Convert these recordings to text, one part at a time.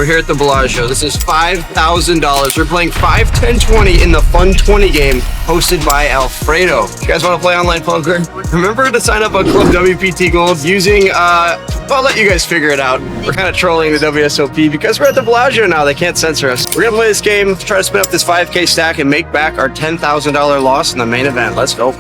We're here at the Bellagio. This is $5,000. We're playing 5, 10, 20 in the Fun 20 game hosted by Alfredo. You guys want to play online poker? Remember to sign up on Club WPT Gold using, I'll let you guys figure it out. We're kind of trolling the WSOP because we're at the Bellagio now. They can't censor us. We're going to play this game, try to spin up this 5K stack and make back our $10,000 loss in the main event. Let's go.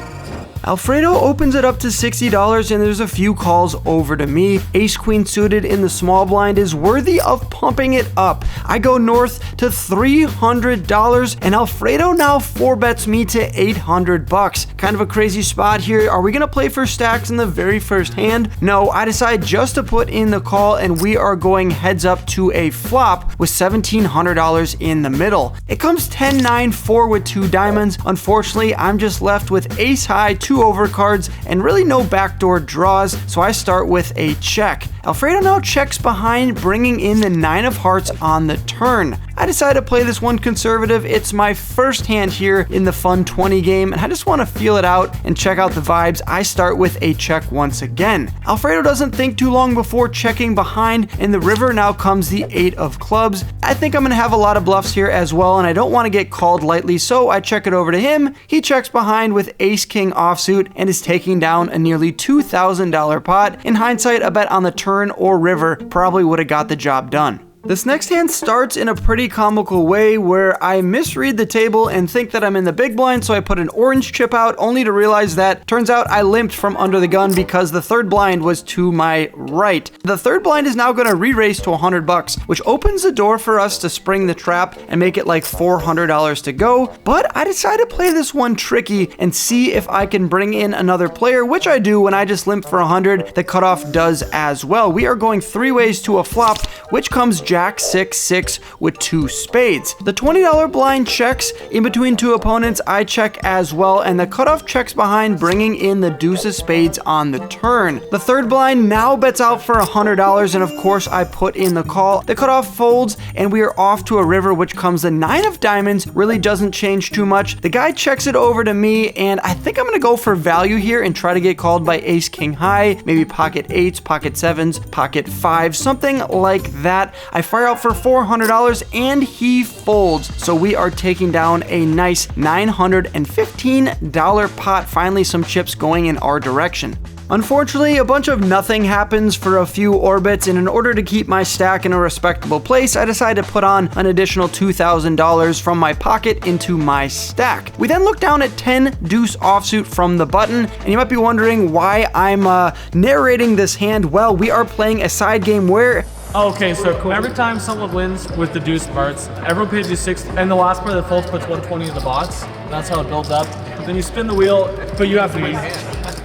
Alfredo opens it up to $60 and there's a few calls over to me. Ace Queen suited in the small blind is worthy of pumping it up. I go north to $300 and Alfredo now 4-bets me to $800. Kind of a crazy spot here. Are we gonna play for stacks in the very first hand? No, I decide just to put in the call and we are going heads up to a flop with $1,700 in the middle. It comes 10-9, 4 with 2 diamonds. Unfortunately, I'm just left with ace high, 2 overcards, and really no backdoor draws, so I start with a check. Alfredo now checks behind, bringing in the 9 of hearts on the turn. I decide to play this one conservative. It's my first hand here in the Fun 20 game, and I just want to feel it out and check out the vibes. I start with a check once again. Alfredo doesn't think too long before checking behind, and the river now comes the 8 of clubs. I think I'm going to have a lot of bluffs here as well, and I don't want to get called lightly, so I check it over to him. He checks behind with ace-king offsuit and is taking down a nearly $2,000 pot. In hindsight, a bet on the turn or river probably would have got the job done. This next hand starts in a pretty comical way where I misread the table and think that I'm in the big blind, so I put an orange chip out only to realize that turns out I limped from under the gun because the third blind was to my right. The third blind is now going to re-raise to $100, which opens the door for us to spring the trap and make it like $400 to go, but I decide to play this one tricky and see if I can bring in another player, which I do when I just limp for 100. The cutoff does as well. We are going 3 ways to a flop, which comes Jack 6 6 with 2 spades. The $20 blind checks in between 2 opponents. I check as well, and the cutoff checks behind, bringing in the deuce of spades on the turn. The third blind now bets out for $100, and of course I put in the call. The cutoff folds, and we are off to a river, which comes the 9 of diamonds. Really doesn't change too much. The guy checks it over to me, and I think I'm gonna go for value here and try to get called by ace king high, maybe pocket 8s, pocket 7s, pocket 5s, something like that. I fire out for $400 and he folds, so we are taking down a nice $915 pot. Finally some chips going in our direction. Unfortunately, a bunch of nothing happens for a few orbits, and in order to keep my stack in a respectable place, I decide to put on an additional $2,000 from my pocket into my stack. We then look down at 10 deuce offsuit from the button, and you might be wondering why I'm narrating this hand. Well, we are playing a side game where Okay, so every time someone wins with the deuce parts, everyone pays you 6, and the last part of the folds puts 120 in the box. That's how it builds up. Then you spin the wheel, but you have to lose.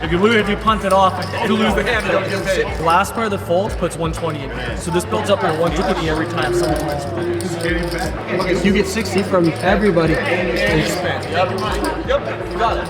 If you lose, if you punt it off, you lose the hand. You don't get paid. The last part of the folds puts 120 in. So this builds up your 120 every time someone wins. you get 60 from everybody. Yep, you got it.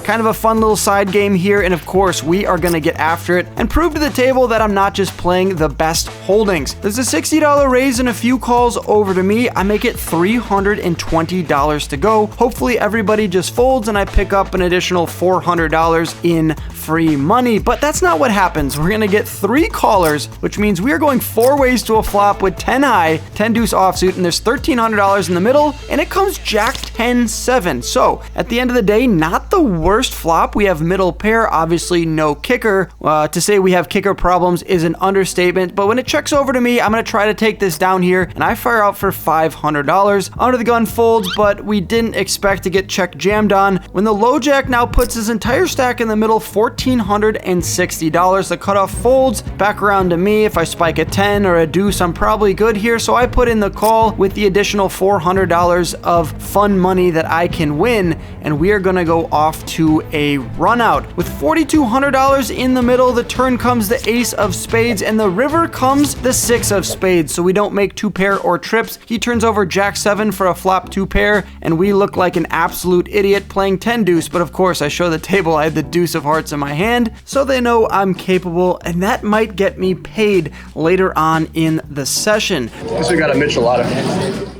Kind of a fun little side game here, and of course we are going to get after it and prove to the table that I'm not just playing the best holdings. There's a $60 raise and a few calls over to me. I make it $320 to go. Hopefully everybody just folds and I pick up an additional $400 in free money, but that's not what happens. We're going to get 3 callers, which means we are going 4 ways to a flop with 10 high, 10 deuce offsuit, and there's $1,300 in the middle, and it comes Jack 10 7. So at the end of the day, not the worst flop. We have middle pair, obviously no kicker. To say we have kicker problems is an understatement, but when it checks over to me, I'm going to try to take this down here, and I fire out for $500. Under the gun folds, but we didn't expect to get check jammed on. When the low jack now puts his entire stack in the middle, $1,460. The cutoff folds back around to me. If I spike a 10 or a deuce, I'm probably good here, so I put in the call with the additional $400 of fun money that I can win, and we are going to go off to a run out. With $4,200 in the middle, the turn comes the ace of spades, and the river comes the 6 of spades, so we don't make 2 pair or trips. He turns over Jack 7 for a flop 2 pair, and we look like an absolute idiot playing 10 deuce, but of course I show the table I had the deuce of hearts in my hand, so they know I'm capable, and that might get me paid later on in the session. Guess we got a Michelada.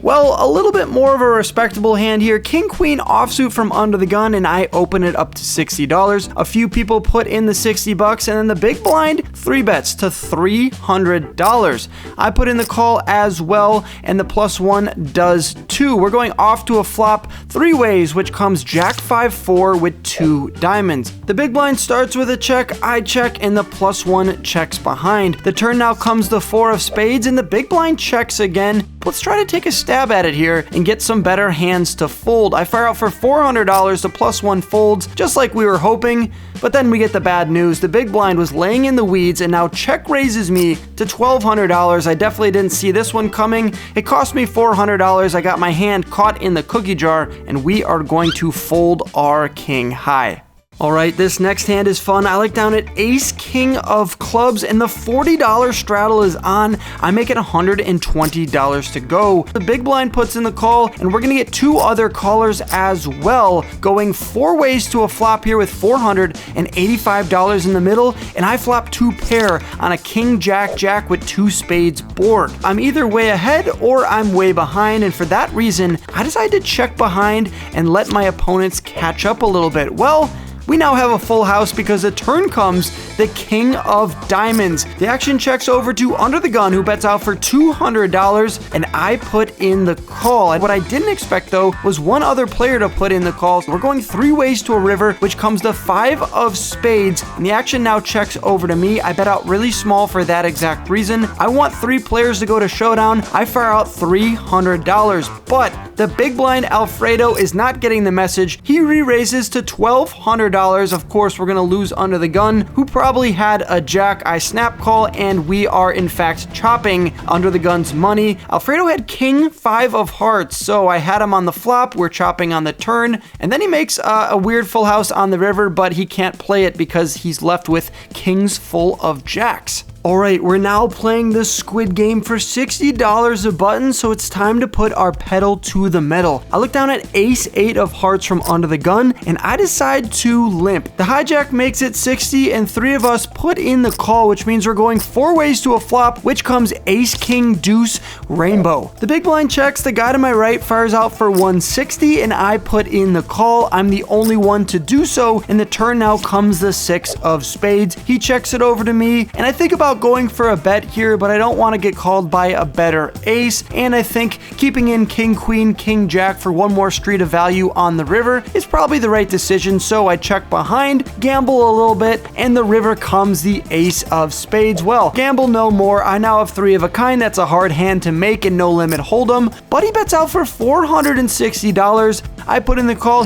Well, a little bit more of a respectable hand here. King Queen offsuit from under the gun, and I open it it up to $60. A few people put in the 60 bucks, and then the big blind 3 bets to $300. I put in the call as well, and the +1 does too. We're going off to a flop 3 ways, which comes Jack 5-4 with 2 diamonds. The big blind starts with a check, I check, and the +1 checks behind. The turn now comes the 4 of spades, and the big blind checks again. Let's try to take a stab at it here and get some better hands to fold. I fire out for $400, the +1 folds, just like we were hoping, but then we get the bad news. The big blind was laying in the weeds and now check raises me to $1,200. I definitely didn't see this one coming. It cost me $400. I got my hand caught in the cookie jar, and we are going to fold our king high. Alright, this next hand is fun. I look down at ace king of clubs, and the $40 straddle is on. I make it $120 to go. The big blind puts in the call, and we're gonna get 2 other callers as well, going 4 ways to a flop here with $485 in the middle, and I flop 2 pair on a king jack jack with 2 spades board. I'm either way ahead or I'm way behind, and for that reason, I decided to check behind and let my opponents catch up a little bit. Well, we now have a full house because the turn comes the king of diamonds. The action checks over to Under the Gun, who bets out for $200, and I put in the call. And what I didn't expect though was one other player to put in the call. We're going 3 ways to a river, which comes the 5 of spades, and the action now checks over to me. I bet out really small for that exact reason. I want 3 players to go to showdown. I fire out $300, but the big blind Alfredo is not getting the message. He re-raises to $1,200. Of course, we're gonna lose Under the Gun, who probably had a jack. I snap call, and we are in fact chopping Under the Gun's money. Alfredo had king 5 of hearts, so I had him on the flop. We're chopping on the turn, and then he makes a weird full house on the river, but he can't play it because he's left with kings full of jacks. Alright, we're now playing the squid game for $60 a button, so it's time to put our pedal to the metal. I look down at ace 8 of hearts from Under the Gun, and I decide to limp. The hijack makes it 60, and 3 of us put in the call, which means we're going 4 ways to a flop, which comes ace king deuce rainbow. The big blind checks, the guy to my right fires out for 160, and I put in the call. I'm the only one to do so, and the turn now comes the 6 of spades. He checks it over to me, and I think about going for a bet here, but I don't want to get called by a better ace, and I think keeping in king queen king jack for 1 more street of value on the river is probably the right decision, so I check behind, gamble a little bit, and the river comes the ace of spades. Well, gamble no more. I now have 3 of a kind. That's a hard hand to make and no limit hold'em, but he bets out for $460. I put in the call.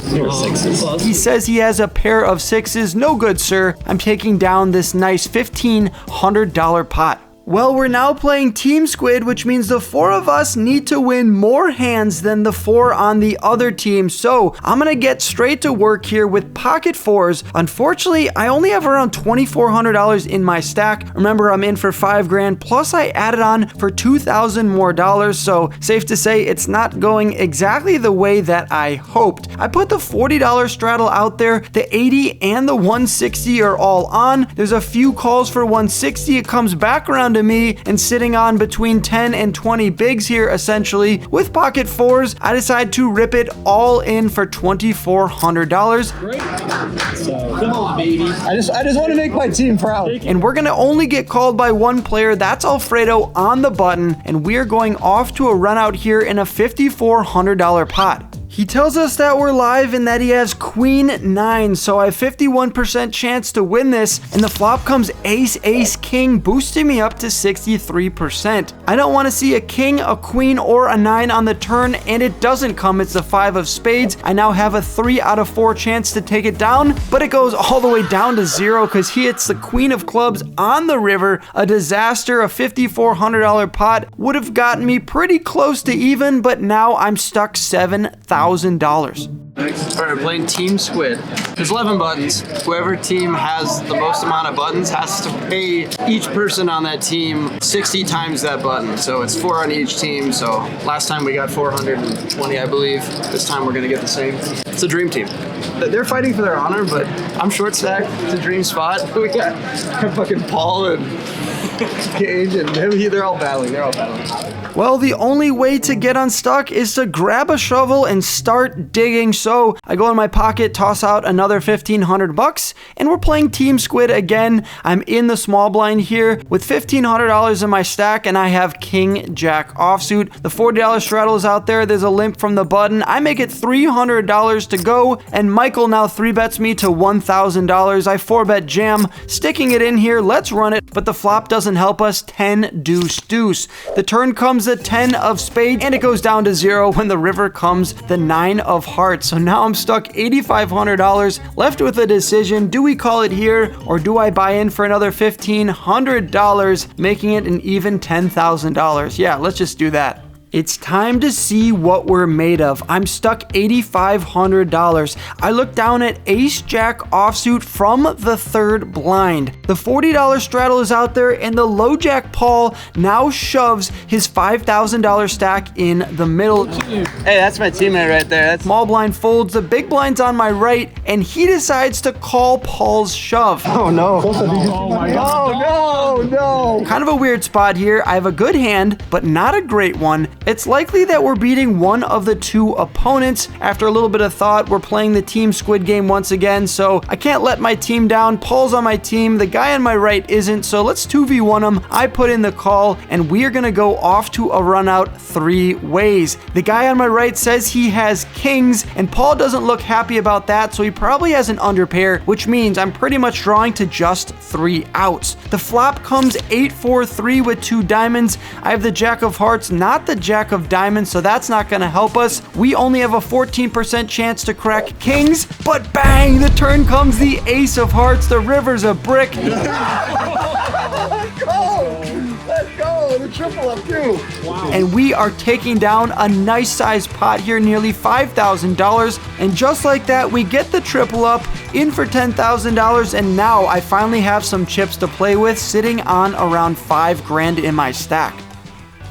He says he has a pair of 6s. No good, sir. I'm taking down this nice $1,500 pot. Well, we're now playing Team Squid, which means the 4 of us need to win more hands than the 4 on the other team. So I'm gonna get straight to work here with pocket 4s. Unfortunately, I only have around $2,400 in my stack. Remember, I'm in for $5 grand, plus I added on for $2,000 more dollars. So safe to say it's not going exactly the way that I hoped. I put the $40 straddle out there. The 80 and the 160 are all on. There's a few calls for 160. It comes back around to me, and sitting on between 10 and 20 bigs here essentially. With pocket 4s, I decide to rip it all in for $2,400. So, come on, baby. I just want to make my team proud. And we're gonna only get called by 1 player. That's Alfredo on the button, and we're going off to a run out here in a $5,400 pot. He tells us that we're live and that he has queen 9, so I have 51% chance to win this, and the flop comes ace ace king, boosting me up to 63%. I don't want to see a king, a queen, or a 9 on the turn, and it doesn't come. It's the 5 of spades. I now have a 3 out of 4 chance to take it down, but it goes all the way down to 0 because he hits the queen of clubs on the river. A disaster. A $5,400 pot would have gotten me pretty close to even, but now I'm stuck $7,000. Alright, playing Team Squid. There's 11 buttons. Whoever team has the most amount of buttons has to pay each person on that team 60 times that button. So it's 4 on each team. So last time we got 420, I believe. This time we're gonna get the same. It's a dream team. They're fighting for their honor, but I'm short stacked. It's a dream spot. We got fucking Paul and Gage and they're all battling. Well, the only way to get unstuck is to grab a shovel and start digging. So I go in my pocket, toss out another $1,500, and we're playing Team Squid again. I'm in the small blind here with $1,500 in my stack, and I have King Jack offsuit. The $40 straddle is out there. There's a limp from the button. I make it $300 to go, and Michael now 3-bets me to $1,000. I 4-bet jam, sticking it in here. Let's run it, but the flop doesn't help us. 10 deuce deuce. The turn comes the 10 of spades, and it goes down to 0 when the river comes the 9 of hearts. So now I'm stuck $8,500, left with a decision. Do we call it here, or do I buy in for another $1,500, making it an even $10,000? Yeah, let's just do that. It's time to see what we're made of. I'm stuck $8,500. I look down at Ace Jack offsuit from the third blind. The $40 straddle is out there, and the low Jack Paul now shoves his $5,000 stack in the middle. Hey, that's my teammate right there. That's Small blind folds, the big blind's on my right, and he decides to call Paul's shove. oh no. Oh my god. No. Kind of a weird spot here. I have a good hand, but not a great one. It's likely that we're beating one of the two opponents. After a little bit of thought, we're playing the Team Squid game once again, so I can't let my team down. Paul's on my team, the guy on my right isn't, so let's 2v1 him. I put in the call, and we are gonna go off to a run out 3 ways. The guy on my right says he has kings, and Paul doesn't look happy about that, so he probably has an underpair, which means I'm pretty much drawing to just 3 outs. The flop comes 8-4-3 with 2 diamonds. I have the Jack of Hearts, not the Jack of Diamonds, so that's not going to help us. We only have a 14% chance to crack kings, but bang, the turn comes the Ace of Hearts. The river's a brick. Let's go. The triple up too. Wow. And we are taking down a nice sized pot here, nearly $5,000. And just like that, we get the triple up in for $10,000. And now I finally have some chips to play with, sitting on around $5,000 in my stack.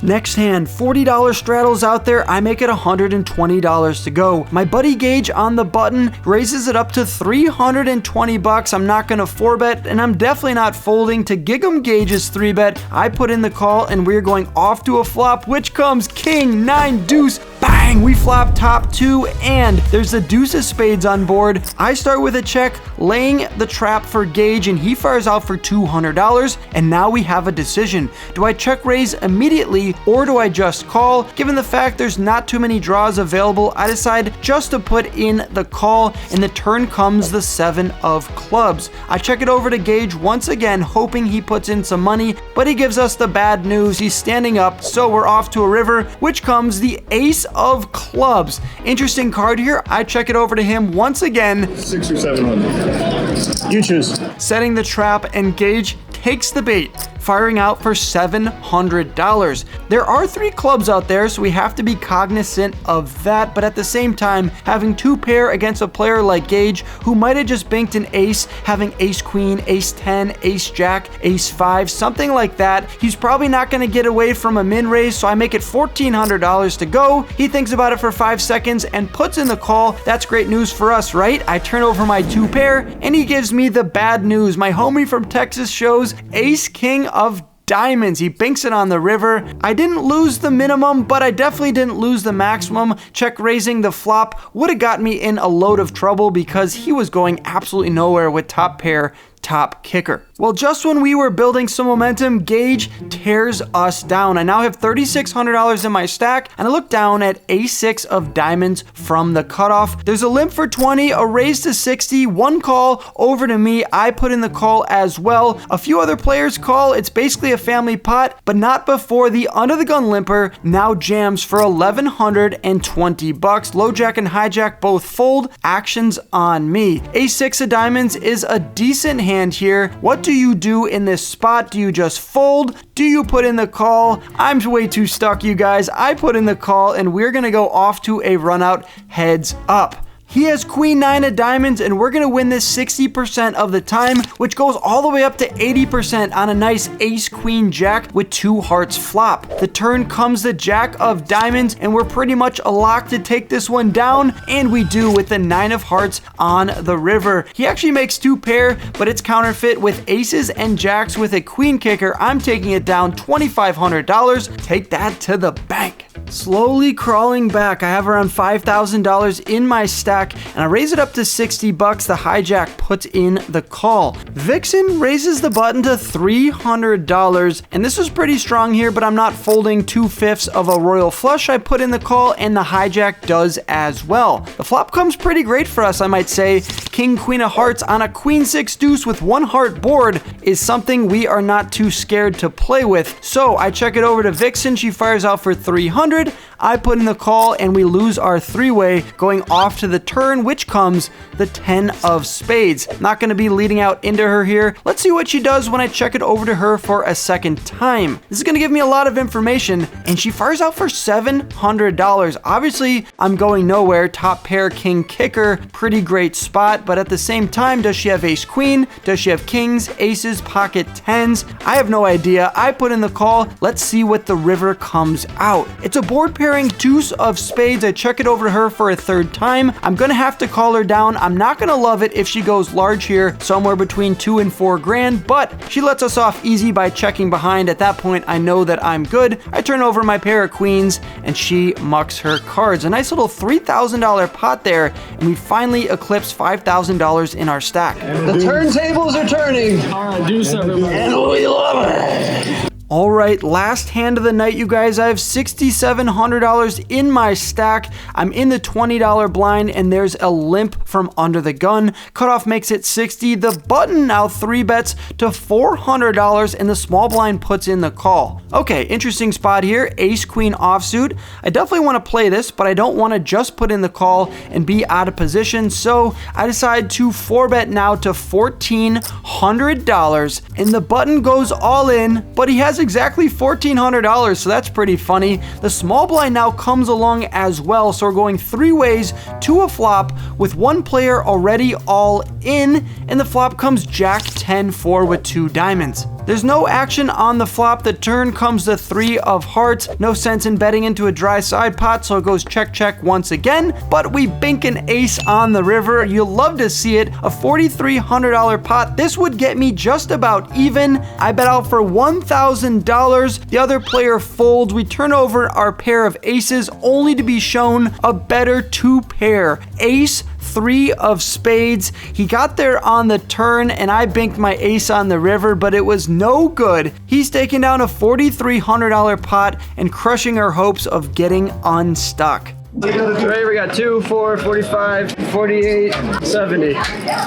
Next hand, $40 straddles out there. I make it $120 to go. My buddy Gage on the button raises it up to $320. I'm not going to 4-bet, and I'm definitely not folding to gig him Gage's 3-bet. I put in the call, and we're going off to a flop, which comes king, 9, deuce. Bang! We flop top 2, and there's the deuce of spades on board. I start with a check, laying the trap for Gage, and he fires out for $200, and now we have a decision. Do I check raise immediately, or do I just call? Given the fact there's not too many draws available, I decide just to put in the call, and the turn comes the 7 of clubs. I check it over to Gage once again, hoping he puts in some money, but he gives us the bad news. He's standing up, so we're off to a river, which comes the Ace of clubs. Interesting card here. I check it over to him once again. 6 or 700. You choose. Setting the trap, and Gage takes the bait, firing out for $700. There are 3 clubs out there, so we have to be cognizant of that, but at the same time, having 2 pair against a player like Gage, who might have just banked an ace, having ace queen, ace 10, ace jack, ace 5, something like that, he's probably not going to get away from a min raise, so I make it $1,400 to go. He thinks about it for 5 seconds and puts in the call. That's great news for us, right? I turn over my 2 pair, and he gives me the bad news. My homie from Texas shows ace king of diamonds. He binks it on the river. I didn't lose the minimum, but I definitely didn't lose the maximum. Check raising the flop would have got me in a load of trouble because he was going absolutely nowhere with top pair, top kicker. Well, just when we were building some momentum, Gage tears us down. I now have $3,600 in my stack, and I look down at A6 of diamonds from the cutoff. There's a limp for 20, a raise to 60, 1 call over to me. I put in the call as well. A few other players call. It's basically a family pot, but not before the under the gun limper now jams for $1,120. Low jack and hijack both fold. Actions on me. A6 of diamonds is a decent hand here. What do you do in this spot? Do you just fold? Do you put in the call? I'm way too stuck, you guys. I put in the call, and we're gonna go off to a run out heads up. He has queen 9 of diamonds, and we're gonna win this 60% of the time, which goes all the way up to 80% on a nice ace queen jack with 2 hearts flop. The turn comes the jack of diamonds, and we're pretty much a lock to take this one down, and we do with the 9 of hearts on the river. He actually makes 2 pair, but it's counterfeit with aces and jacks with a queen kicker. I'm taking it down $2,500. Take that to the bank. Slowly crawling back, I have around $5,000 in my stack, and I raise it up to 60 bucks. The hijack puts in the call. Vixen raises the button to $300, and this was pretty strong here, but I'm not folding 2/5 of a royal flush. I put in the call, and the hijack does as well. The flop comes pretty great for us, I might say. King queen of hearts on a queen 6 deuce with 1 heart board is something we are not too scared to play with. So I check it over to Vixen. She fires out for 300. I put in the call, and we lose our 3-way, going off to the turn, which comes the 10 of spades. Not going to be leading out into her here. Let's see what she does when I check it over to her for a second time. This is going to give me a lot of information, and she fires out for $700. Obviously, I'm going nowhere. Top pair king kicker, pretty great spot, but at the same time, does she have ace queen? Does she have kings, aces, pocket 10s? I have no idea. I put in the call. Let's see what the river comes out. It's a board pairing deuce of spades. I check it over to her for a 3rd time. I'm gonna have to call her down. I'm not gonna love it if she goes large here, somewhere between 2 and 4 grand, but she lets us off easy by checking behind. At that point, I know that I'm good. I turn over my pair of queens, and she mucks her cards. A nice little $3,000 pot there, and we finally eclipse $5,000 in our stack. The turntables are turning. All right, deuce everybody. And we love it. All right, last hand of the night, you guys. I have $6,700 in my stack. I'm in the $20 blind, and there's a limp from under the gun. Cutoff makes it 60. The button now 3 bets to $400, and the small blind puts in the call. Okay, interesting spot here. Ace queen offsuit. I definitely want to play this, but I don't want to just put in the call and be out of position. So I decide to 4-bet now to $1,400, and the button goes all in, but he has exactly $1,400, so that's pretty funny. The small blind now comes along as well, so we're going 3 ways to a flop with 1 player already all in, and the flop comes jack 10-4 with 2 diamonds. There's no action on the flop. The turn comes the 3 of hearts. No sense in betting into a dry side pot, so it goes check, check once again. But we bink an ace on the river. You'll love to see it. A $4,300 pot. This would get me just about even. I bet out for $1,000. The other player folds. We turn over our pair of aces, only to be shown a better 2 pair. Ace, 3 of spades. He got there on the turn, and I binked my ace on the river, but it was no good. He's taking down a $4,300 pot and crushing our hopes of getting unstuck. Right, we got 2, 4, 45, 48, 70.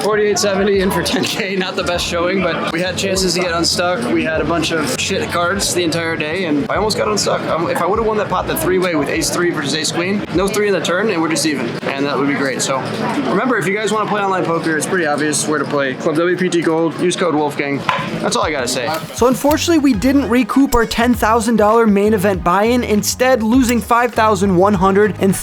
48, 70 in for 10K. Not the best showing, but we had chances to get unstuck. We had a bunch of shit cards the entire day, and I almost got unstuck. If I would have won that pot the 3-way with ace 3 versus ace queen, no 3 in the turn, and we're just even. And that would be great. So remember, if you guys want to play online poker, it's pretty obvious where to play. Club WPT Gold, use code Wolfgang. That's all I gotta say. So unfortunately, we didn't recoup our $10,000 main event buy-in, instead losing $5,130.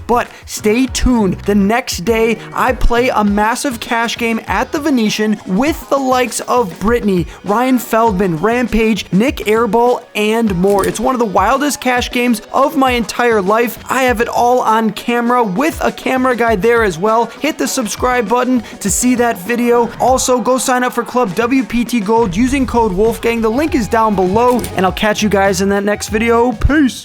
But stay tuned. The next day, I play a massive cash game at the Venetian with the likes of Brittany, Ryan Feldman, Rampage, Nick Airball, and more. It's one of the wildest cash games of my entire life. I have it all on camera with a camera guy there as well. Hit the subscribe button to see that video. Also, go sign up for Club WPT Gold using code Wolfgang. The link is down below, and I'll catch you guys in that next video. Peace.